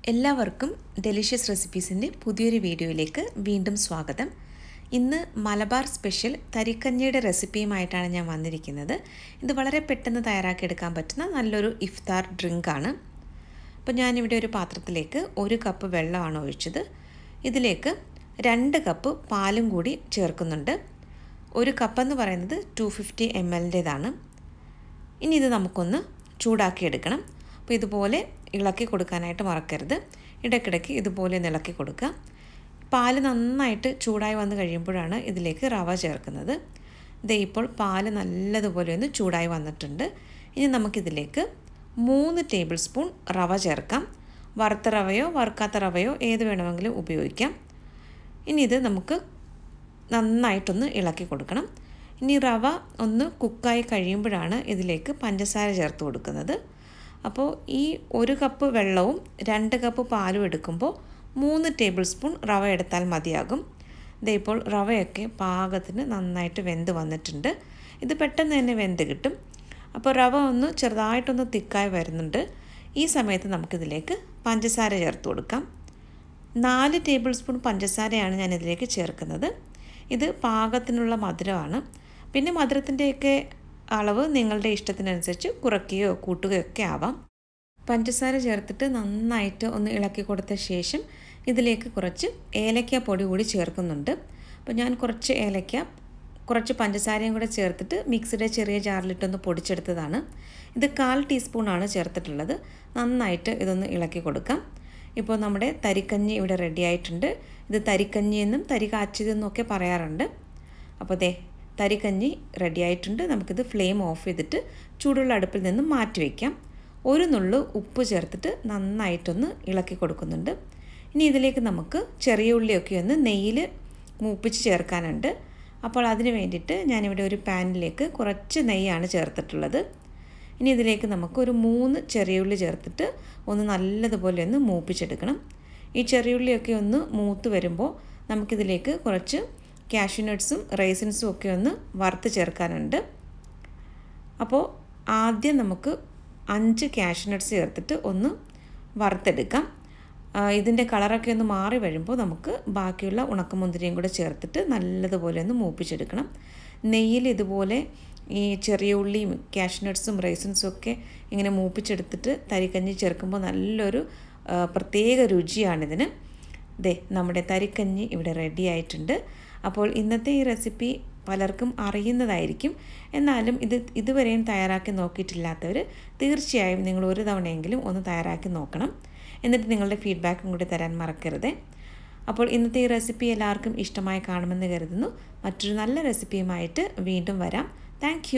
എല്ലാവർക്കും ഡെലിഷ്യസ് റെസിപ്പീസിൻ്റെ പുതിയൊരു വീഡിയോയിലേക്ക് വീണ്ടും സ്വാഗതം. ഇന്ന് മലബാർ സ്പെഷ്യൽ തരിക്കഞ്ഞിയുടെ റെസിപ്പിയുമായിട്ടാണ് ഞാൻ വന്നിരിക്കുന്നത്. ഇത് വളരെ പെട്ടെന്ന് തയ്യാറാക്കിയെടുക്കാൻ പറ്റുന്ന നല്ലൊരു ഇഫ്താർ ഡ്രിങ്കാണ്. അപ്പോൾ ഞാനിവിടെ ഒരു പാത്രത്തിലേക്ക് 1 കപ്പ് വെള്ളമാണ് ഒഴിച്ചത്. ഇതിലേക്ക് 2 കപ്പ് പാലും കൂടി ചേർക്കുന്നുണ്ട്. 1 കപ്പെന്ന് പറയുന്നത് 250 ml. ഇനി ഇത് നമുക്കൊന്ന് ചൂടാക്കിയെടുക്കണം. അപ്പോൾ ഇതുപോലെ ഇളക്കി കൊടുക്കാനായിട്ട് മറക്കരുത്. ഇടയ്ക്കിടയ്ക്ക് ഇതുപോലെ ഒന്ന് ഇളക്കി കൊടുക്കുക. പാല് നന്നായിട്ട് ചൂടായി വന്ന് കഴിയുമ്പോഴാണ് ഇതിലേക്ക് റവ ചേർക്കുന്നത്. ഇപ്പോൾ പാല് നല്ലതുപോലെ ഒന്ന് ചൂടായി വന്നിട്ടുണ്ട്. ഇനി നമുക്കിതിലേക്ക് 3 ടേബിൾ സ്പൂൺ റവ ചേർക്കാം. വറുത്ത റവയോ വറുക്കാത്ത റവയോ ഏത് വേണമെങ്കിലും ഉപയോഗിക്കാം. ഇനി ഇത് നമുക്ക് നന്നായിട്ടൊന്ന് ഇളക്കി കൊടുക്കണം. ഇനി റവ ഒന്ന് കുക്കായി കഴിയുമ്പോഴാണ് ഇതിലേക്ക് പഞ്ചസാര ചേർത്ത് കൊടുക്കുന്നത്. അപ്പോൾ ഈ 1 കപ്പ് വെള്ളവും 2 കപ്പ് പാലും എടുക്കുമ്പോൾ 3 ടേബിൾ സ്പൂൺ റവ എടുത്താൽ മതിയാകും. ഇപ്പോൾ റവയൊക്കെ പാകത്തിന് നന്നായിട്ട് വെന്ത് വന്നിട്ടുണ്ട്. ഇത് പെട്ടെന്ന് തന്നെ വെന്ത് കിട്ടും. അപ്പോൾ റവ ഒന്ന് ചെറുതായിട്ടൊന്ന് തിക്കായി വരുന്നുണ്ട്. ഈ സമയത്ത് നമുക്കിതിലേക്ക് പഞ്ചസാര ചേർത്ത് കൊടുക്കാം. 4 ടേബിൾ സ്പൂൺ പഞ്ചസാരയാണ് ഞാനിതിലേക്ക് ചേർക്കുന്നത്. ഇത് പാകത്തിനുള്ള മധുരമാണ്. പിന്നെ മധുരത്തിൻ്റെയൊക്കെ അളവ് നിങ്ങളുടെ ഇഷ്ടത്തിനനുസരിച്ച് കുറയ്ക്കുകയോ കൂട്ടുകയോ ഒക്കെ ആവാം. പഞ്ചസാര ചേർത്തിട്ട് നന്നായിട്ട് ഒന്ന് ഇളക്കി കൊടുത്ത ശേഷം ഇതിലേക്ക് കുറച്ച് ഏലക്ക പൊടി കൂടി ചേർക്കുന്നുണ്ട്. അപ്പോൾ ഞാൻ കുറച്ച് ഏലക്ക കുറച്ച് പഞ്ചസാരയും കൂടെ ചേർത്തിട്ട് മിക്സിയുടെ ചെറിയ ജാറിലിട്ടൊന്ന് പൊടിച്ചെടുത്തതാണ്. ഇത് 1/4 ടീസ്പൂണാണ് ചേർത്തിട്ടുള്ളത്. നന്നായിട്ട് ഇതൊന്ന് ഇളക്കി കൊടുക്കാം. ഇപ്പോൾ നമ്മുടെ തരിക്കഞ്ഞി ഇവിടെ റെഡി ആയിട്ടുണ്ട്. ഇത് തരിക്കഞ്ഞി എന്നും തരി കാച്ചിയതെന്നും ഒക്കെ പറയാറുണ്ട്. അപ്പോൾ തരിക്കഞ്ഞി റെഡി ആയിട്ടുണ്ട്. നമുക്കിത് ഫ്ലെയിം ഓഫ് ചെയ്തിട്ട് ചൂടുള്ള അടുപ്പിൽ നിന്നും മാറ്റി വയ്ക്കാം. 1 നുള്ളു ഉപ്പ് ചേർത്തിട്ട് നന്നായിട്ടൊന്ന് ഇളക്കി കൊടുക്കുന്നുണ്ട്. ഇനി ഇതിലേക്ക് നമുക്ക് ചെറിയ ഉള്ളിയൊക്കെ ഒന്ന് നെയ്യിൽ മൂപ്പിച്ച് ചേർക്കാനുണ്ട്. അപ്പോൾ അതിന് വേണ്ടിയിട്ട് ഞാനിവിടെ ഒരു പാനിലേക്ക് കുറച്ച് നെയ്യാണ് ചേർത്തിട്ടുള്ളത്. ഇനി ഇതിലേക്ക് നമുക്ക് ഒരു 3 ചെറിയ ഉള്ളി ചേർത്തിട്ട് ഒന്ന് നല്ലതുപോലെ ഒന്ന് മൂപ്പിച്ചെടുക്കണം. ഈ ചെറിയ ഉള്ളിയൊക്കെ ഒന്ന് മൂത്ത് വരുമ്പോൾ നമുക്കിതിലേക്ക് കുറച്ച് കാഷ്യൂ നട്ട്സും റൈസിൻസും ഒക്കെ ഒന്ന് വറുത്ത് ചേർക്കാനുണ്ട്. അപ്പോൾ ആദ്യം നമുക്ക് 5 കാഷ്യൂ നട്ട്സ് ചേർത്തിട്ട് ഒന്ന് വറുത്തെടുക്കാം. ഇതിൻ്റെ കളറൊക്കെ ഒന്ന് മാറി വരുമ്പോൾ നമുക്ക് ബാക്കിയുള്ള ഉണക്കമുന്തിരിയും കൂടെ ചേർത്തിട്ട് നല്ലതുപോലെ ഒന്ന് മൂപ്പിച്ചെടുക്കണം. നെയ്യിൽ ഇതുപോലെ ഈ ചെറിയ ഉള്ളിയും കാഷ്യൂ നട്ട്സും റൈസിൻസും ഒക്കെ ഇങ്ങനെ മൂപ്പിച്ചെടുത്തിട്ട് തരിക്കഞ്ഞി ചേർക്കുമ്പോൾ നല്ലൊരു പ്രത്യേക രുചിയാണിതിന്. നമ്മുടെ തരിക്കഞ്ഞി ഇവിടെ റെഡി ആയിട്ടുണ്ട്. അപ്പോൾ ഇന്നത്തെ ഈ റെസിപ്പി പലർക്കും അറിയുന്നതായിരിക്കും. എന്നാലും ഇതുവരെയും തയ്യാറാക്കി നോക്കിയിട്ടില്ലാത്തവർ തീർച്ചയായും നിങ്ങൾ ഒരു തവണയെങ്കിലും ഒന്ന് തയ്യാറാക്കി നോക്കണം. എന്നിട്ട് നിങ്ങളുടെ ഫീഡ്ബാക്കും കൂടി തരാൻ മറക്കരുത്. അപ്പോൾ ഇന്നത്തെ ഈ റെസിപ്പി എല്ലാവർക്കും ഇഷ്ടമായി കാണുമെന്ന് കരുതുന്നു. മറ്റൊരു നല്ല റെസിപ്പിയുമായിട്ട് വീണ്ടും വരാം. താങ്ക്